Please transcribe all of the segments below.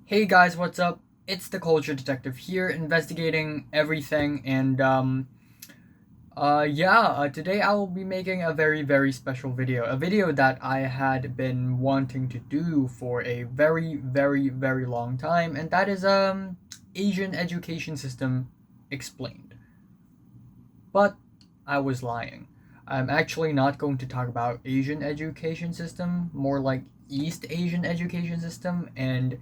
Hey guys, what's up? It's the Culture Detective here, investigating everything, and today I will be making a very special video. A video that I had been wanting to do for a very long time, and that is Asian education system explained. But I was lying. I'm actually not going to talk about Asian education system, more like East Asian education system, and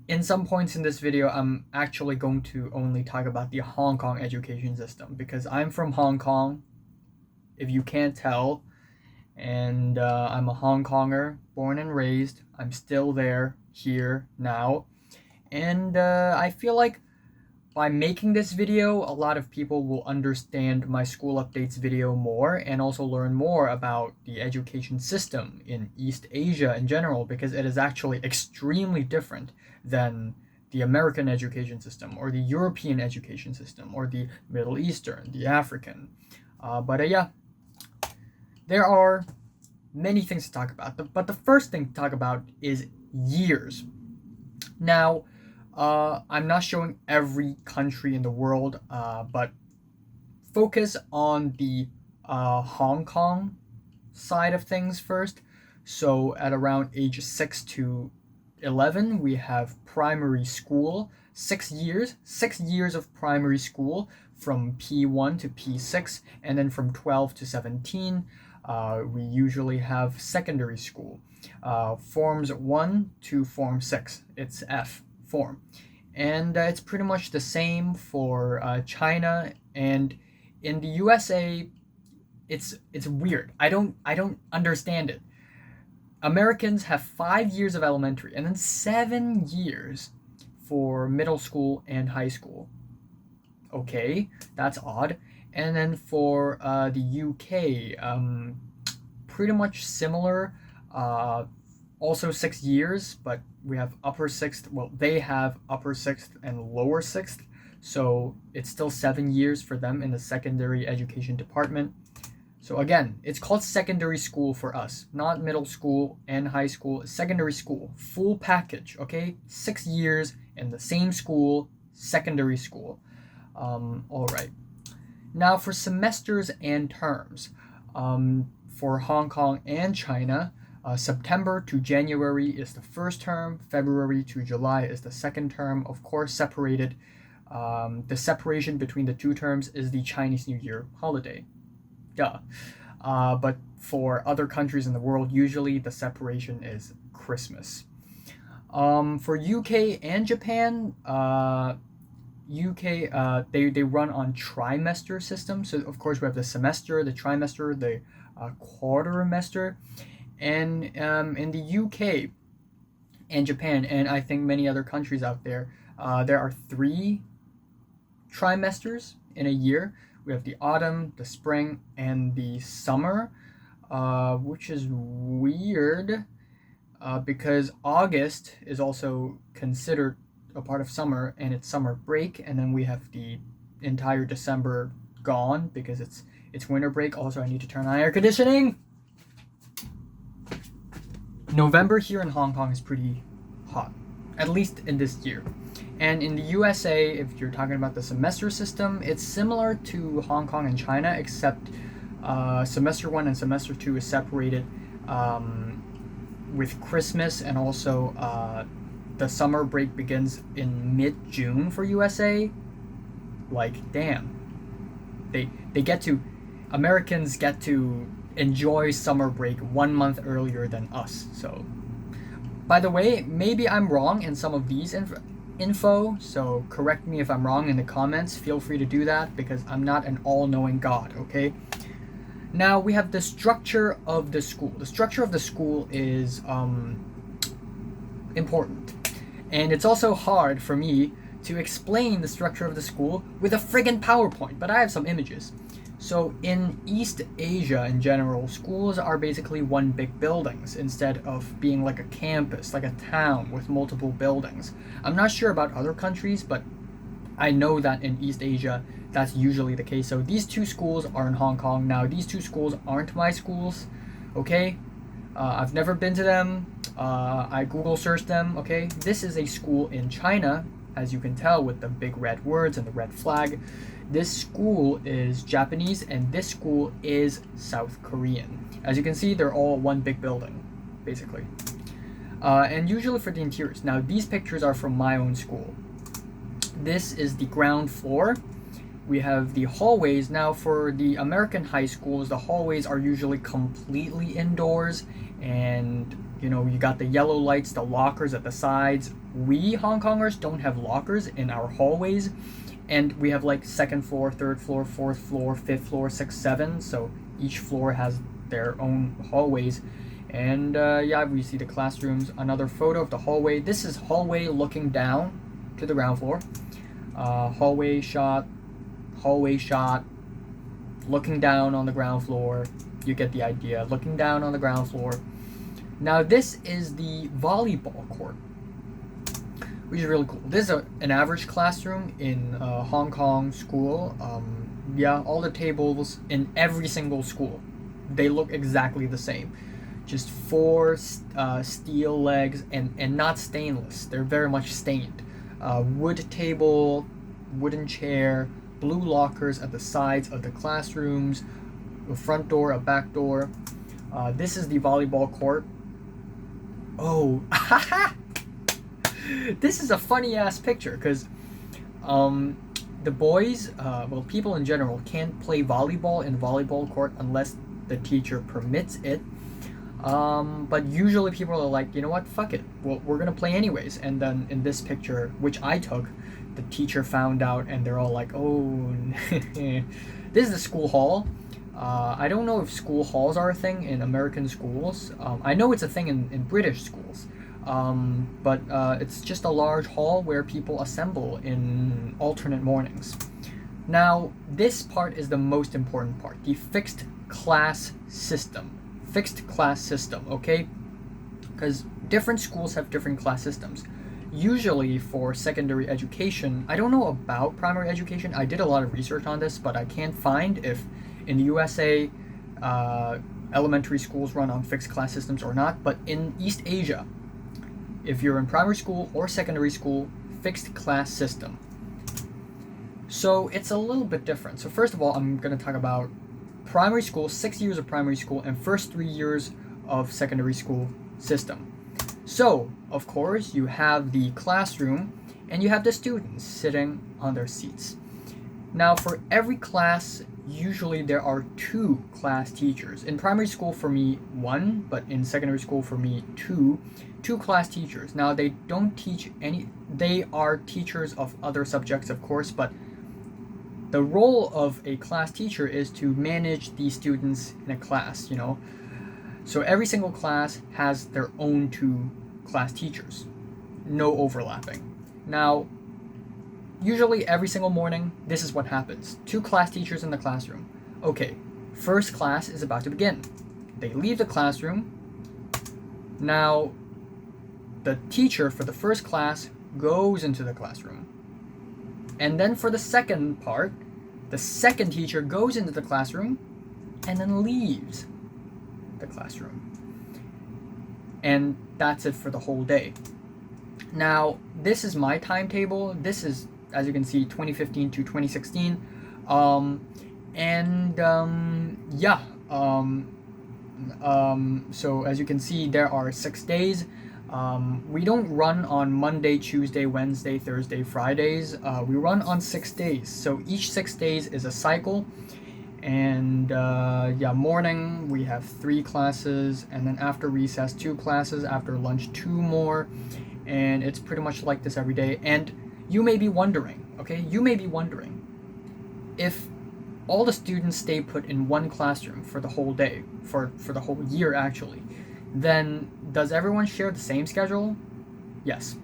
in some points in this video, I'm actually going to only talk about the Hong Kong education system because I'm from Hong Kong, if you can't tell, and I'm a Hong Konger, born and raised. I'm still there, here, now, and I feel like by making this video, a lot of people will understand my school updates video more and also learn more about the education system in East Asia in general, because it is actually extremely different than the American education system or the European education system or the Middle Eastern, the African. There are many things to talk about, but the first thing to talk about is years. Now, I'm not showing every country in the world, but focus on the Hong Kong side of things first. So at around age 6 to 11, we have primary school, 6 years of primary school from P1 to P6, and then from 12 to 17, we usually have secondary school. Forms 1 to Form 6, it's F form, and it's pretty much the same for China, and in the USA it's weird. I don't understand it. Americans have 5 years of elementary and then 7 years for middle school and high school. Okay, that's odd. And then for the UK, pretty much similar. Also 6 years, but we have upper sixth. Well, they have upper sixth and lower sixth, so it's still 7 years for them in the secondary education department. So again, it's called secondary school for us, not middle school and high school. Secondary school, full package. Okay, 6 years in the same school, secondary school. All right. Now for semesters and terms, for Hong Kong and China. September to January is the first term, February to July is the second term, of course separated. The separation between the two terms is the Chinese New Year holiday. Duh. But for other countries in the world, usually the separation is Christmas. For UK and Japan, UK, they run on trimester system. So of course we have the semester, the trimester, the quartermester. And in the UK and Japan, and I think many other countries out there, there are 3 trimesters in a year. We have the autumn, the spring, and the summer, which is weird because August is also considered a part of summer, and it's summer break, and then we have the entire December gone because it's winter break. Also, I need to turn on air conditioning. November here in Hong Kong is pretty hot, at least in this year. And in the USA, if you're talking about the semester system, it's similar to Hong Kong and China, except semester 1 and semester 2 is separated with Christmas, and also the summer break begins in mid-June for USA. Like, damn. Americans get to enjoy summer break 1 month earlier than us. So, by the way, maybe I'm wrong in some of these info, so correct me if I'm wrong in the comments. Feel free to do that because I'm not an all-knowing God, okay? Now we have the structure of the school. The structure of the school is important, and it's also hard for me to explain the structure of the school with a friggin' PowerPoint, but I have some images. So in East Asia in general, schools are basically one big buildings instead of being like a campus, like a town with multiple buildings. I'm not sure about other countries, but I know that in East Asia, that's usually the case. So these 2 schools are in Hong Kong. Now, these 2 schools aren't my schools, okay? I've never been to them. I Google searched them. Okay, this is a school in China, as you can tell with the big red words and the red flag. This school is Japanese and this school is South Korean. As you can see, they're all one big building, basically. And usually for the interiors. Now, these pictures are from my own school. This is the ground floor. We have the hallways. Now, for the American high schools, the hallways are usually completely indoors, and you know, you got the yellow lights, the lockers at the sides. We Hong Kongers don't have lockers in our hallways, and we have like second floor, third floor, fourth floor, fifth floor, sixth, seven. So each floor has their own hallways. And yeah, we see the classrooms. Another photo of the hallway. This is hallway looking down to the ground floor. Hallway shot, looking down on the ground floor. You get the idea. Looking down on the ground floor. Now this is the volleyball court, which is really cool. This is an average classroom in Hong Kong school. Yeah, all the tables in every single school, they look exactly the same. Just four steel legs and not stainless. They're very much stained. Wood table, wooden chair, blue lockers at the sides of the classrooms, a front door, a back door. This is the volleyball court. Oh, this is a funny ass picture because the boys, well, people in general can't play volleyball in volleyball court unless the teacher permits it. But usually people are like, you know what, fuck it, well, we're gonna play anyways. And then in this picture, which I took, the teacher found out and they're all like, oh. This is the school hall. I don't know if school halls are a thing in American schools. I know it's a thing in British schools. But it's just a large hall where people assemble in alternate mornings. Now, this part is the most important part, the fixed class system. Fixed class system, okay? Because different schools have different class systems. Usually for secondary education, I don't know about primary education. I did a lot of research on this, but I can't find if in the USA elementary schools run on fixed class systems or not. But in East Asia, if you're in primary school or secondary school, fixed class system. So it's a little bit different. So first of all, I'm going to talk about primary school, 6 years of primary school, and first 3 years of secondary school system. So, of course, you have the classroom and you have the students sitting on their seats. Now, for every class, usually there are 2 class teachers. In primary school, for me, 1, but in secondary school, for me, 2 class teachers. Now, they don't teach any, they are teachers of other subjects, of course, but the role of a class teacher is to manage the students in a class, you know. So every single class has their own 2 class teachers. No overlapping. Now, usually every single morning, this is what happens. 2 class teachers in the classroom. Okay, first class is about to begin. They leave the classroom. Now, the teacher for the first class goes into the classroom. And then for the second part, the second teacher goes into the classroom and then leaves the classroom. And that's it for the whole day. Now, this is my timetable. This is, as you can see, 2015 to 2016. So as you can see, there are 6 days. We don't run on Monday, Tuesday, Wednesday, Thursday, Fridays. We run on 6 days. So each 6 days is a cycle. And morning we have 3 classes, and then after recess 2 classes, after lunch 2 more, and it's pretty much like this every day. And you may be wondering, if all the students stay put in one classroom for the whole day, for the whole year actually, then does everyone share the same schedule? Yes.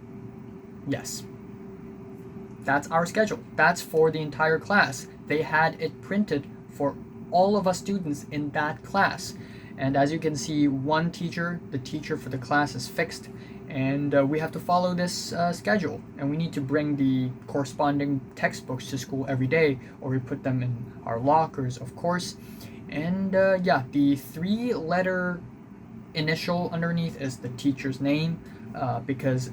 That's our schedule. That's for the entire class. They had it printed for all of us students in that class. And as you can see, one teacher, the teacher for the class is fixed, and we have to follow this schedule. And we need to bring the corresponding textbooks to school every day, or we put them in our lockers, of course. And the 3-letter initial underneath is the teacher's name, because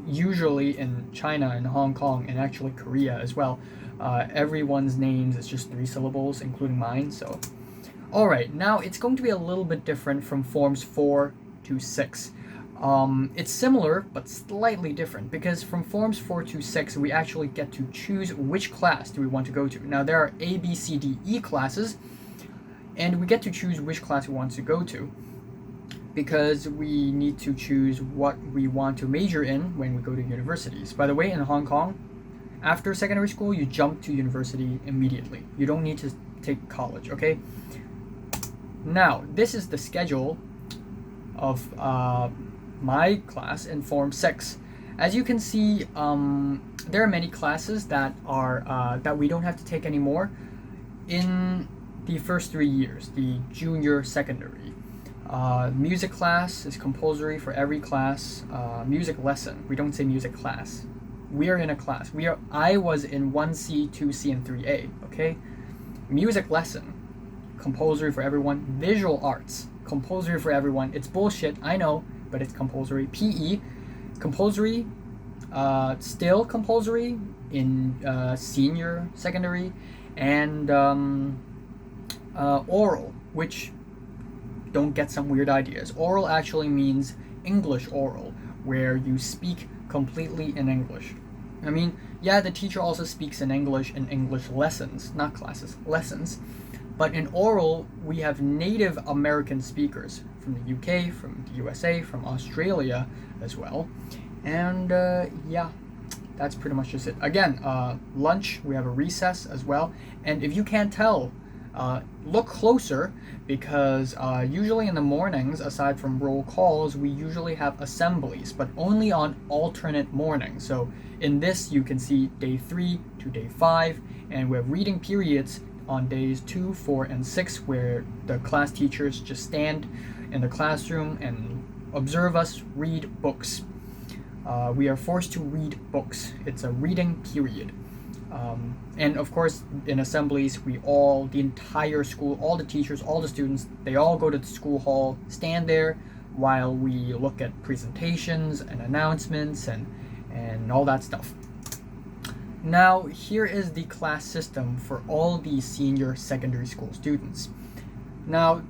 usually in China and Hong Kong and actually Korea as well, everyone's names is just 3 syllables, including mine. So, alright, now it's going to be a little bit different from forms 4 to 6. It's similar but slightly different, because from forms 4 to 6 we actually get to choose which class do we want to go to. Now there are A, B, C, D, E classes, and we get to choose which class we want to go to, because we need to choose what we want to major in when we go to universities. By the way, in Hong Kong, after secondary school, you jump to university immediately. You don't need to take college, okay? Now, this is the schedule of my class in Form 6. As you can see, there are many classes that are that we don't have to take anymore in the first 3 years, the junior secondary. Music class is compulsory for every class. Music lesson, we don't say music class. We are in a class. I was in 1C, 2C, and 3A, okay? Music lesson, compulsory for everyone. Visual arts, compulsory for everyone. It's bullshit, I know, but it's compulsory. PE, compulsory, still compulsory in senior secondary. And oral, which, don't get some weird ideas. Oral actually means English oral, where you speak completely in English. I mean, yeah, the teacher also speaks in English lessons, not classes, lessons. But in oral, we have Native American speakers from the UK, from the USA, from Australia as well. And yeah, that's pretty much just it. Again, lunch, we have a recess as well. And if you can't tell, look closer, because usually in the mornings, aside from roll calls, we usually have assemblies, but only on alternate mornings. So in this, you can see day 3 to day 5, and we have reading periods on days 2, 4, and 6, where the class teachers just stand in the classroom and observe us read books. We are forced to read books. It's a reading period. And of course, in assemblies, the entire school, all the teachers, all the students, they all go to the school hall, stand there while we look at presentations and announcements and all that stuff. Now, here is the class system for all the senior secondary school students. Now,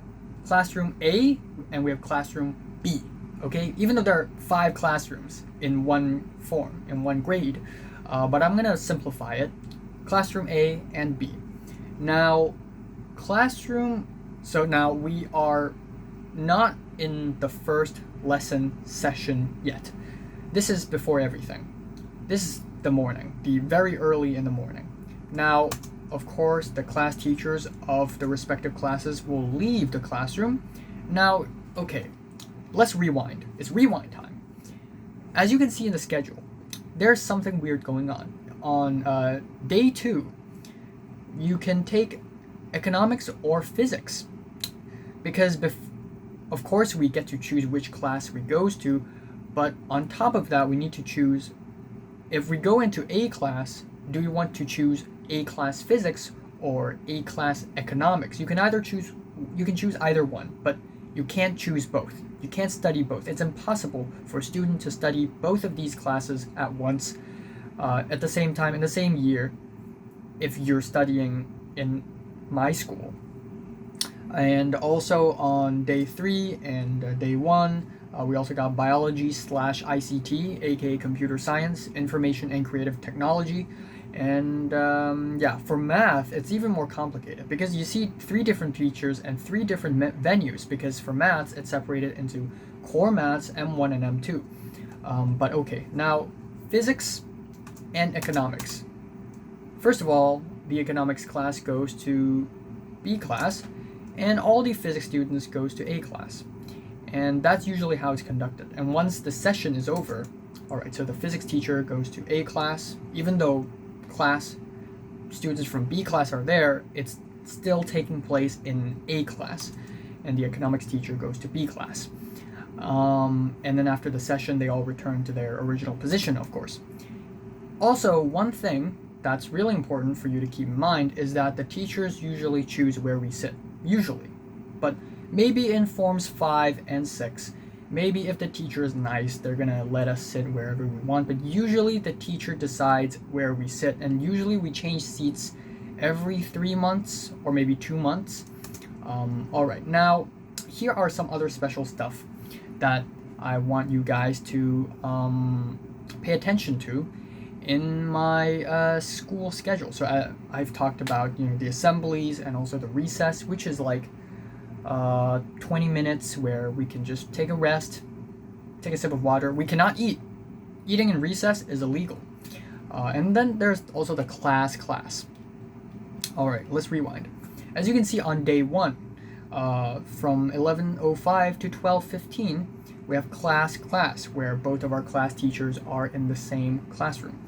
classroom A, and we have classroom B, okay? Even though there are 5 classrooms in one form, in one grade, but I'm gonna simplify it. Classroom A and B. Now, so now we are not in the first lesson session yet. This is before everything. This is the morning, the very early in the morning. Now, of course, the class teachers of the respective classes will leave the classroom. Now, okay, let's rewind. It's rewind time. As you can see in the schedule, there's something weird going on. On day 2, you can take economics or physics, because of course we get to choose which class we goes to, but on top of that we need to choose, if we go into A class, do we want to choose A class physics or A class economics? You can choose either one, but you can't choose both. You can't study both. It's impossible for a student to study both of these classes at once, at the same time, in the same year, if you're studying in my school. And also on day 3 and day 1, we also got biology / ICT, aka computer science, information and creative technology. And yeah, for math, it's even more complicated, because you see 3 different teachers and 3 different venues, because for maths, it's separated into core maths, M1 and M2. But okay, now physics and economics. First of all, the economics class goes to B class, and all the physics students goes to A class. And that's usually how it's conducted. And once the session is over, alright, so the physics teacher goes to A class. Even though students from B class are there, it's still taking place in A class, and the economics teacher goes to B class. And then after the session, they all return to their original position, of course. Also, one thing that's really important for you to keep in mind is that the teachers usually choose where we sit, usually. But Maybe in forms 5 and 6, maybe if the teacher is nice, they're gonna let us sit wherever we want, but usually the teacher decides where we sit, and usually we change seats every 3 months or maybe 2 months. All right, now here are some other special stuff that I want you guys to pay attention to in my school schedule. So I've talked about the assemblies and also the recess, which is like 20 minutes where we can just take a rest, take a sip of water. We cannot eat. Eating in recess is illegal. And then there's also the class. All right, let's rewind. As you can see on day 1, from 11:05 to 12:15, we have class, where both of our class teachers are in the same classroom.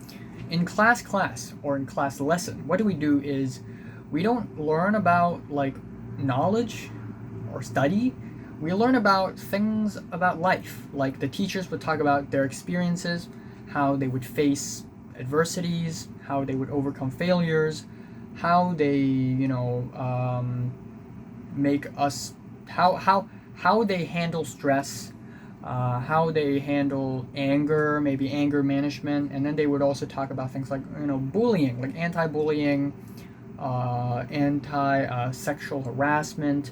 In class, or in class lesson, what we do is we don't learn about like knowledge or study. We learn about things about life. Like the teachers would talk about their experiences, how they would face adversities, how they would overcome failures, how they make us how they handle stress, how they handle anger, maybe anger management. And then they would also talk about things like bullying, like anti-bullying, anti-sexual harassment.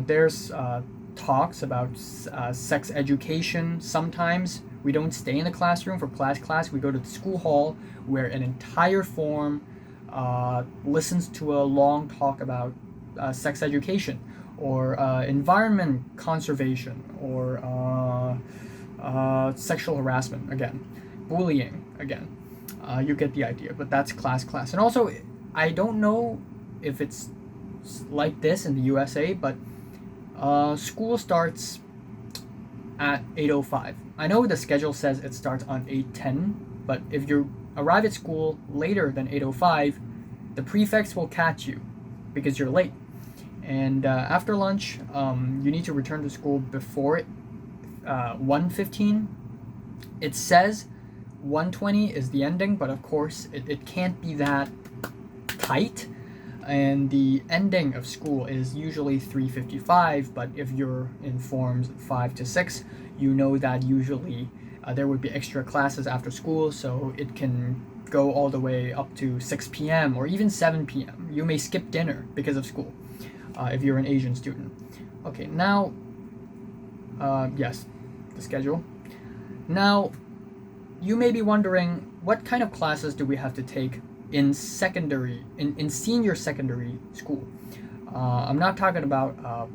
There's talks about sex education. Sometimes we don't stay in the classroom for class. We go to the school hall where an entire form listens to a long talk about sex education, or environment conservation, or sexual harassment again, bullying again. You get the idea, but that's class. And also, I don't know if it's like this in the USA, but school starts at 8:05. I know the schedule says it starts on 8:10, but if you arrive at school later than 8:05, the prefects will catch you because you're late. And after lunch, you need to return to school before 1:15. It says 1:20 is the ending, but of course it can't be that tight. And the ending of school is usually 3:55, but if you're in forms 5 to 6, you know that usually there would be extra classes after school, so it can go all the way up to 6 p.m. or even 7 p.m. You may skip dinner because of school if you're an Asian student. Okay, now, yes, the schedule. Now, you may be wondering, what kind of classes do we have to take in senior secondary school? I'm not talking about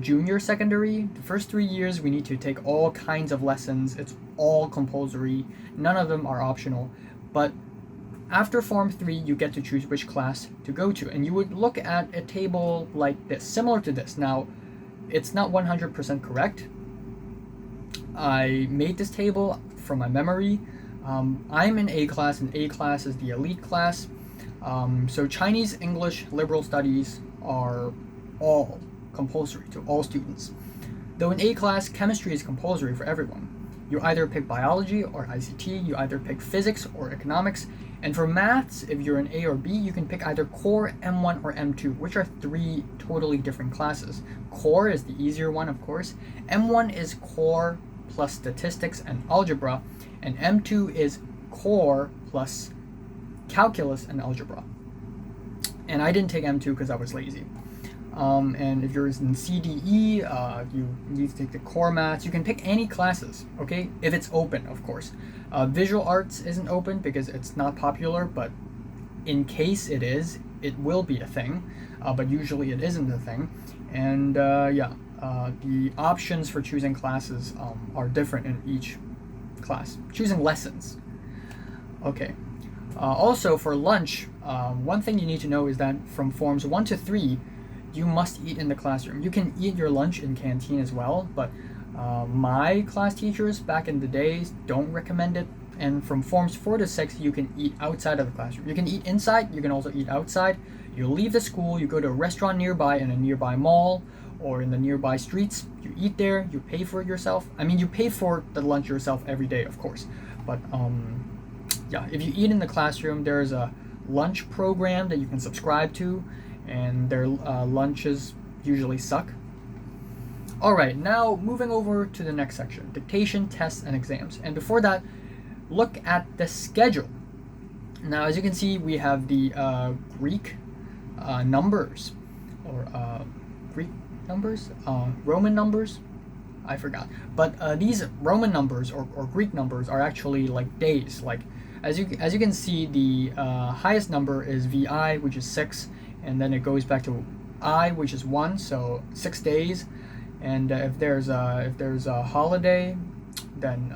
junior secondary. The first 3 years we need to take all kinds of lessons. It's all compulsory. None of them are optional. But after Form 3, you get to choose which class to go to. And you would look at a table like this, similar to this. Now, it's not 100% correct. I made this table from my memory. I'm in A class, and A class is the elite class. So Chinese, English, liberal studies are all compulsory to all students. Though in A class, chemistry is compulsory for everyone. You either pick biology or ICT, you either pick physics or economics, and for maths, if you're in A or B, you can pick either core, M1, or M2, which are 3 totally different classes. Core is the easier one, of course. M1 is core plus statistics and algebra, and M2 is core plus calculus and algebra. And I didn't take M2 because I was lazy. And if you're in CDE, you need to take the core maths. You can pick any classes, okay? If it's open, of course. Visual arts isn't open because it's not popular, but in case it is, it will be a thing. But usually it isn't a thing. And the options for choosing classes are different in each class. Choosing lessons. Okay. Also, for lunch, one thing you need to know is that from forms 1 to 3, you must eat in the classroom. You can eat your lunch in canteen as well, but my class teachers back in the days don't recommend it. And from forms 4 to 6, you can eat outside of the classroom. You can eat inside, you can also eat outside. You leave the school, you go to a restaurant nearby in a nearby mall or in the nearby streets. You eat there, you pay for it yourself. I mean, you pay for the lunch yourself every day, of course. But if you eat in the classroom, there's a lunch program that you can subscribe to, and their lunches usually suck. Alright, now moving over to the next section, dictation, tests, and exams. And before that, look at the schedule. Now, as you can see, we have the Greek numbers, or Greek numbers, Roman numbers, I forgot. But these Roman numbers or Greek numbers are actually like days. Like as you can see, the highest number is VI, which is 6, and then it goes back to I, which is 1, so 6 days. And if there's a holiday, then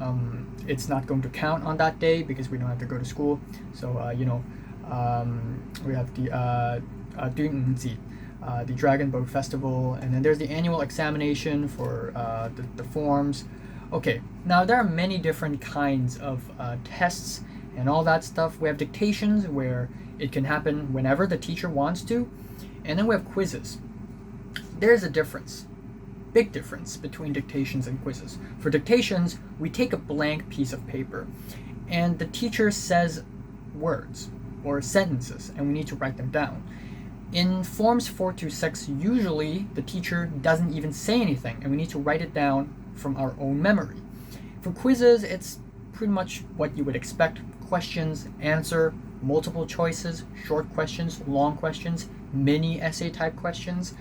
it's not going to count on that day because we don't have to go to school. So we have the doesnt, the Dragon Boat Festival, and then there's the annual examination for the forms. Okay, now there are many different kinds of tests and all that stuff. We have dictations, where it can happen whenever the teacher wants to, and then we have quizzes. There's a difference, big difference between dictations and quizzes. For dictations, we take a blank piece of paper, and the teacher says words or sentences, and we need to write them down. In forms 4 to 6, usually the teacher doesn't even say anything, and we need to write it down from our own memory. For quizzes, it's pretty much what you would expect: questions, answer, multiple choices, short questions, long questions, mini essay type questions.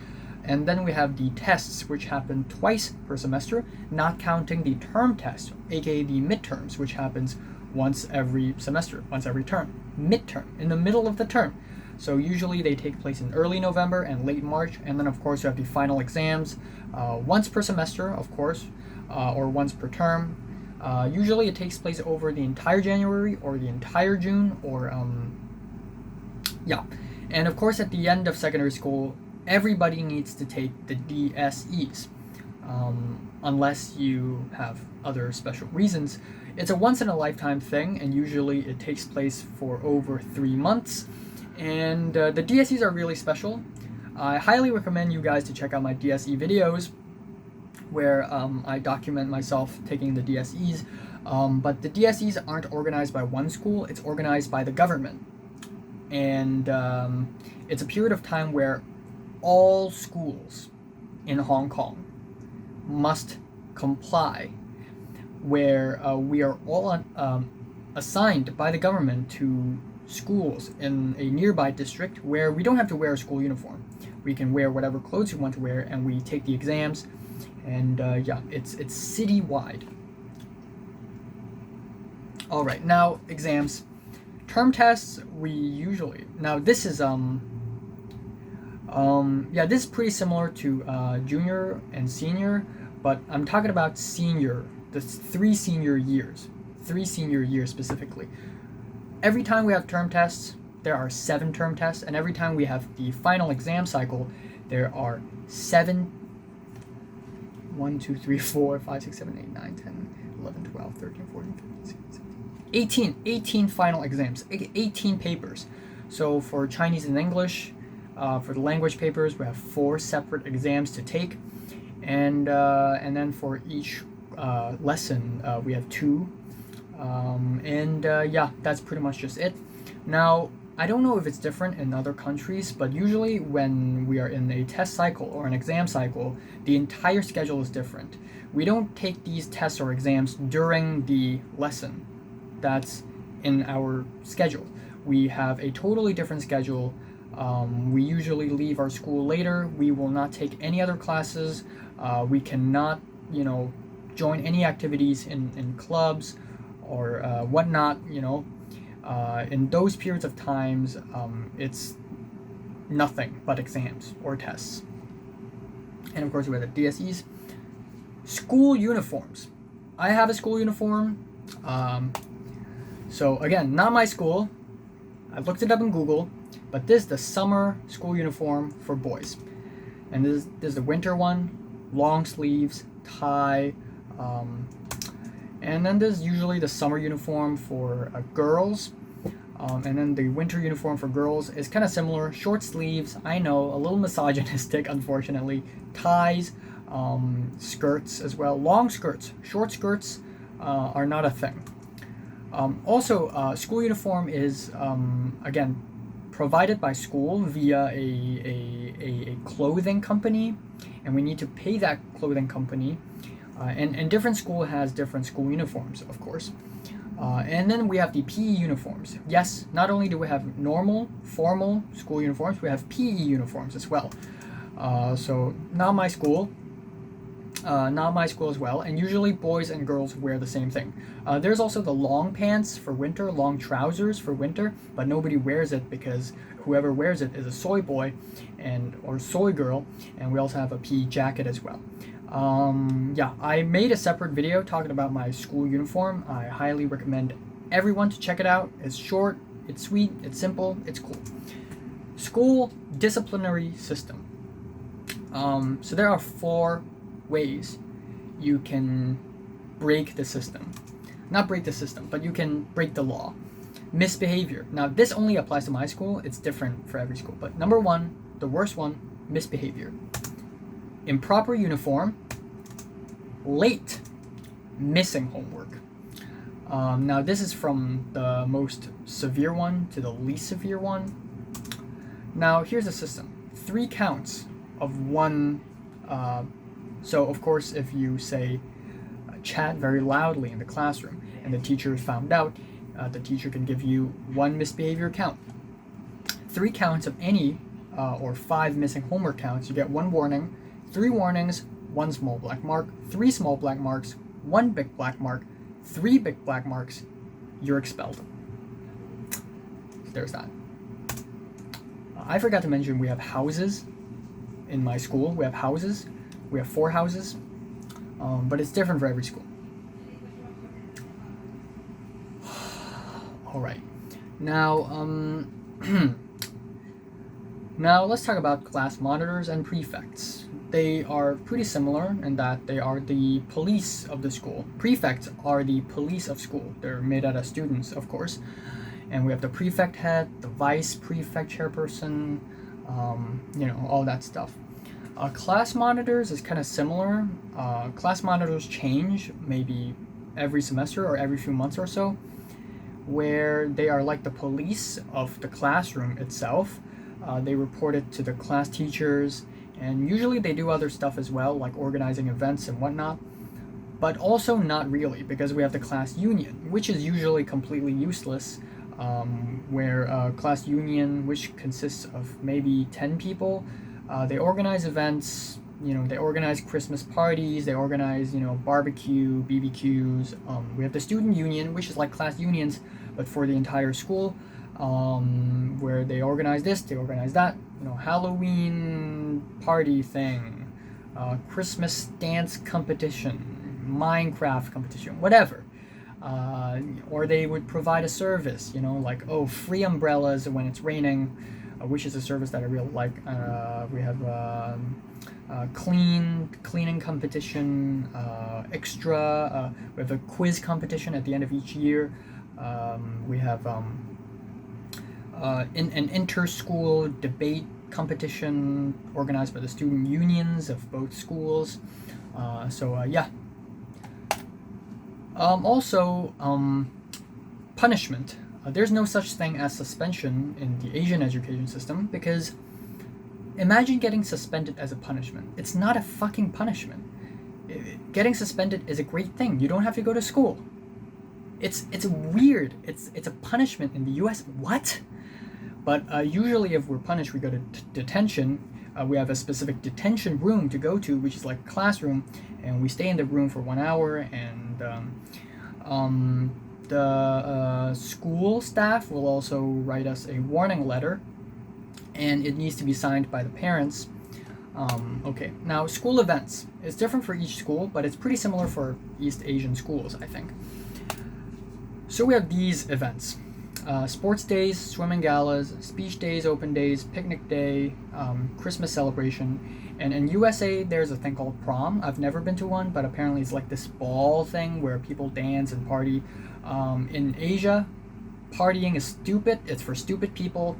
And then we have the tests, which happen twice per semester, not counting the term test, aka the midterms, which happens once every semester, once every term. Midterm, in the middle of the term. So usually they take place in early November and late March. And then of course you have the final exams, once per semester, of course, or once per term. Usually it takes place over the entire January or the entire June, or yeah. And of course at the end of secondary school, everybody needs to take the DSEs, unless you have other special reasons. It's a once-in-a-lifetime thing, and usually it takes place for over 3 months. And the DSEs are really special. I highly recommend you guys to check out my DSE videos, where I document myself taking the DSEs. But the DSEs aren't organized by one school, it's organized by the government. And it's a period of time where all schools in Hong Kong must comply, where we are all assigned by the government to schools in a nearby district where we don't have to wear a school uniform. We can wear whatever clothes we want to wear, and we take the exams. And yeah, it's citywide. All right, now exams, term tests. We usually, now this is yeah, this is pretty similar to junior and senior, but I'm talking about senior, the 3 senior years specifically. Every time we have term tests, there are 7 term tests, and every time we have the final exam cycle, there are 7, 1, 2, 3, 4, 5, 6, 7, 8, 9, 10, 11, 12, 13, 14, 15, 16, 17, 18 final exams, 18 papers. So for Chinese and English, for the language papers, we have 4 separate exams to take, and then for each lesson, we have 2. Yeah, that's pretty much just it. Now, I don't know if it's different in other countries, but usually when we are in a test cycle or an exam cycle, the entire schedule is different. We don't take these tests or exams during the lesson that's in our schedule. We have a totally different schedule. We usually leave our school later. We will not take any other classes. We cannot, join any activities in clubs or whatnot. In those periods of times, it's nothing but exams or tests. And of course, we have the DSEs. School uniforms. I have a school uniform. So again, not my school. I looked it up in Google, but this is the summer school uniform for boys. And this is the winter one, long sleeves, tie, and then there's usually the summer uniform for girls. And then the winter uniform for girls is kind of similar, short sleeves, I know, a little misogynistic, unfortunately, ties, skirts as well, long skirts. Short skirts are not a thing. Also, school uniform is, again, provided by school via a clothing company, and we need to pay that clothing company. And different school has different school uniforms, of course. And then we have the PE uniforms. Yes, not only do we have normal, formal school uniforms, we have PE uniforms as well. So not my school as well, and usually boys and girls wear the same thing. There's also the long pants for winter, long trousers for winter, but nobody wears it because whoever wears it is a soy boy or soy girl, and we also have a PE jacket as well. Yeah, I made a separate video talking about my school uniform. I highly recommend everyone to check it out. It's short, it's sweet, it's simple, it's cool. School disciplinary system. So there are 4 ways you can break the system. Not break the system, but you can break the law. Misbehavior. Now, this only applies to my school. It's different for every school. But number 1, the worst one, misbehavior. Improper uniform, late, missing homework. Now, this is from the most severe one to the least severe one. Now, here's the system. 3 counts of 1. So, of course, if you say chat very loudly in the classroom and the teacher is found out, the teacher can give you 1 misbehavior count. 3 counts of any or 5 missing homework counts, you get 1 warning. 3 warnings, 1 small black mark. 3 small black marks, 1 big black mark. 3 big black marks, you're expelled. There's that. I forgot to mention we have houses in my school. We have houses. We have 4 houses, but it's different for every school. All right. Now, now let's talk about class monitors and prefects. They are pretty similar in that they are the police of the school. Prefects are the police of school. They're made out of students, of course. And we have the prefect head, the vice prefect chairperson, all that stuff. Class monitors is kind of similar. Class monitors change maybe every semester or every few months or so, where they are like the police of the classroom itself. They report it to the class teachers, and usually they do other stuff as well, like organizing events and whatnot, but also not really, because we have the class union, which is usually completely useless, where a class union, which consists of maybe 10 people, they organize events, they organize Christmas parties, they organize, barbecue, BBQs. We have the student union, which is like class unions, but for the entire school, where they organize this, they organize that, Halloween party thing, Christmas dance competition, Minecraft competition, whatever. Or they would provide a service, like, free umbrellas when it's raining, which is a service that I really like. We have cleaning competition, extra. We have a quiz competition at the end of each year. We have an inter-school debate competition organized by the student unions of both schools. Yeah. Also, punishment. There's no such thing as suspension in the Asian education system, because imagine getting suspended as a punishment. It's not a fucking punishment. Getting suspended is a great thing. You don't have to go to school. It's weird. It's a punishment in the US. What? But usually if we're punished, we go to detention. We have a specific detention room to go to, which is like a classroom, and we stay in the room for 1 hour, and the school staff will also write us a warning letter, and it needs to be signed by the parents. Okay, now school events. It's different for each school, but it's pretty similar for East Asian schools, I think. So we have these events. Sports days, swimming galas, speech days, open days, picnic day, Christmas celebration. And in USA, there's a thing called prom. I've never been to one, but apparently it's like this ball thing where people dance and party. In Asia, partying is stupid. It's for stupid people.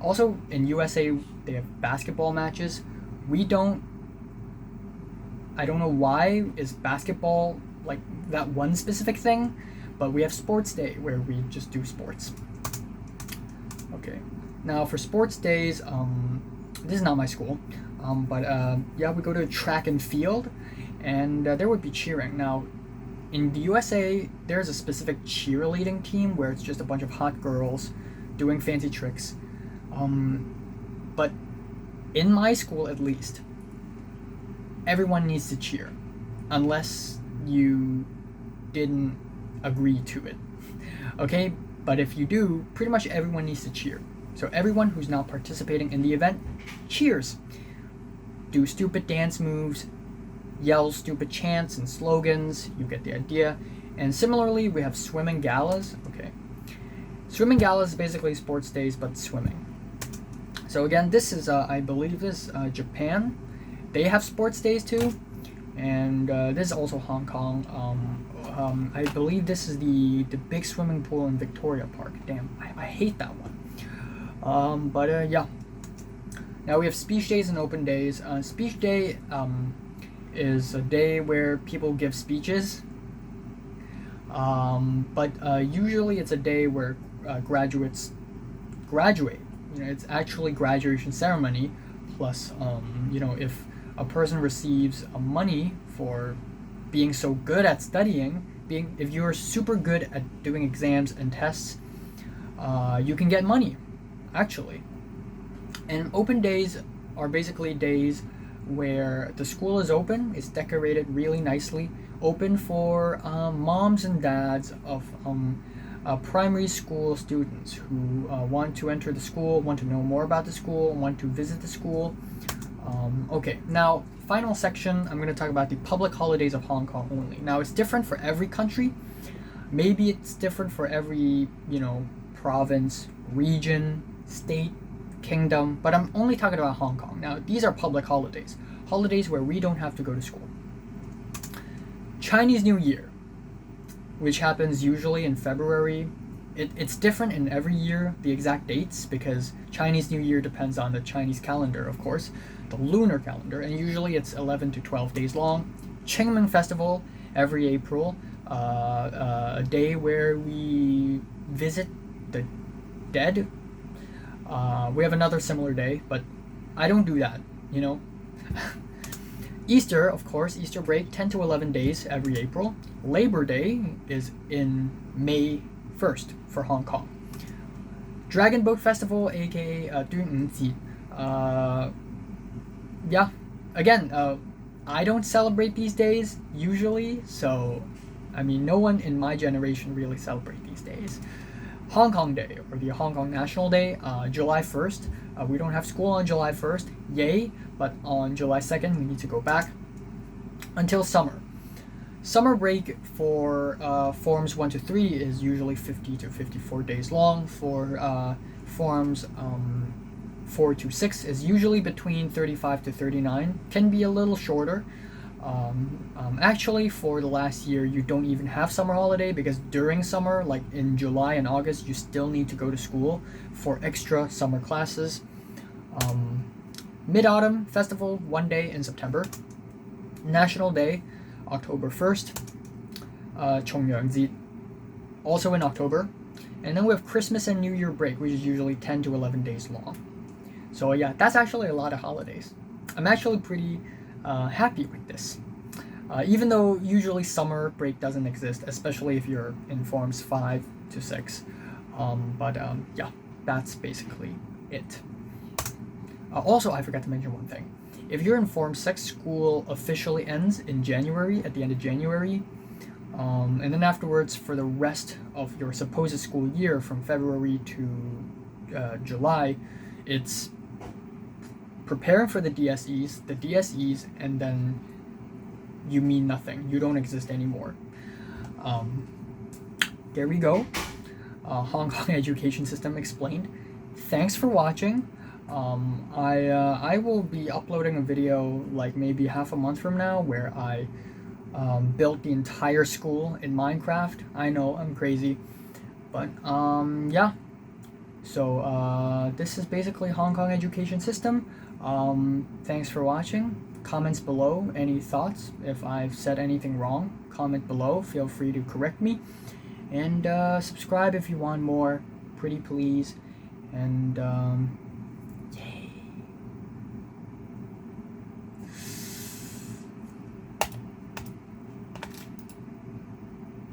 Also, in USA, they have basketball matches. I don't know why is basketball like that one specific thing, but we have sports day where we just do sports. Okay. Now for sports days, this is not my school, but yeah, we go to track and field, and there would be cheering. Now, in the USA, there's a specific cheerleading team where it's just a bunch of hot girls doing fancy tricks. But in my school, at least, everyone needs to cheer, unless you didn't agree to it. Okay? But if you do, pretty much everyone needs to cheer. So everyone who's not participating in the event cheers. Do stupid dance moves, yell stupid chants and slogans, you get the idea. And similarly, we have swimming galas. Okay. Swimming galas is basically sports days, but swimming. So again, this is, I believe this Japan. They have sports days too. And this is also Hong Kong. I believe this is the big swimming pool in Victoria Park. Damn, I hate that one. But yeah. Now we have speech days and open days. Speech day is a day where people give speeches. But usually it's a day where graduates graduate. It's actually graduation ceremony. Plus, if a person receives money for being so good at studying, if you're super good at doing exams and tests, you can get money, actually. And open days are basically days where the school is open, it's decorated really nicely, open for moms and dads of primary school students who want to enter the school, want to know more about the school, want to visit the school. Okay, now final section, I'm going to talk about the public holidays of Hong Kong only. Now it's different for every country. Maybe it's different for every, province, region, state, kingdom, but I'm only talking about Hong Kong. Now these are public holidays. Holidays where we don't have to go to school. Chinese New Year, which happens usually in February. It's different in every year, the exact dates, because Chinese New Year depends on the Chinese calendar, of course, the lunar calendar, and usually it's 11 to 12 days long. Qingming Festival, every April, a day where we visit the dead. We have another similar day, but I don't do that, Easter, of course, Easter break, 10 to 11 days every April. Labor Day is in May 1st for Hong Kong. Dragon Boat Festival, aka doesnt. Yeah, again, I don't celebrate these days usually, so no one in my generation really celebrate these days. Hong Kong Day, or the Hong Kong National Day, July 1st. We don't have school on July 1st, yay, but on July 2nd we need to go back until summer. Summer break for forms 1 to 3 is usually 50 to 54 days long. For forms 4 to 6 is usually between 35 to 39. Can be a little shorter. Actually, for the last year, you don't even have summer holiday, because during summer, like in July and August, you still need to go to school for extra summer classes. Mid-Autumn Festival, 1 day in September. National Day, October 1st. Chongyangzi, also in October. And then we have Christmas and New Year break, which is usually 10 to 11 days long. So yeah, that's actually a lot of holidays. I'm actually pretty happy with this. Even though usually summer break doesn't exist, especially if you're in forms 5 to 6. Yeah, that's basically it. Also, I forgot to mention one thing. If you're in Form 6, school officially ends in January, at the end of January. And then afterwards, for the rest of your supposed school year, from February to July, it's preparing for the DSEs, and then you mean nothing. You don't exist anymore. There we go. Hong Kong education system explained. Thanks for watching. I will be uploading a video like maybe half a month from now where I built the entire school in Minecraft. I know, I'm crazy. But yeah. So this is basically Hong Kong education system. Thanks for watching. Comments below, any thoughts. If I've said anything wrong, comment below. Feel free to correct me. And subscribe if you want more. Pretty please. And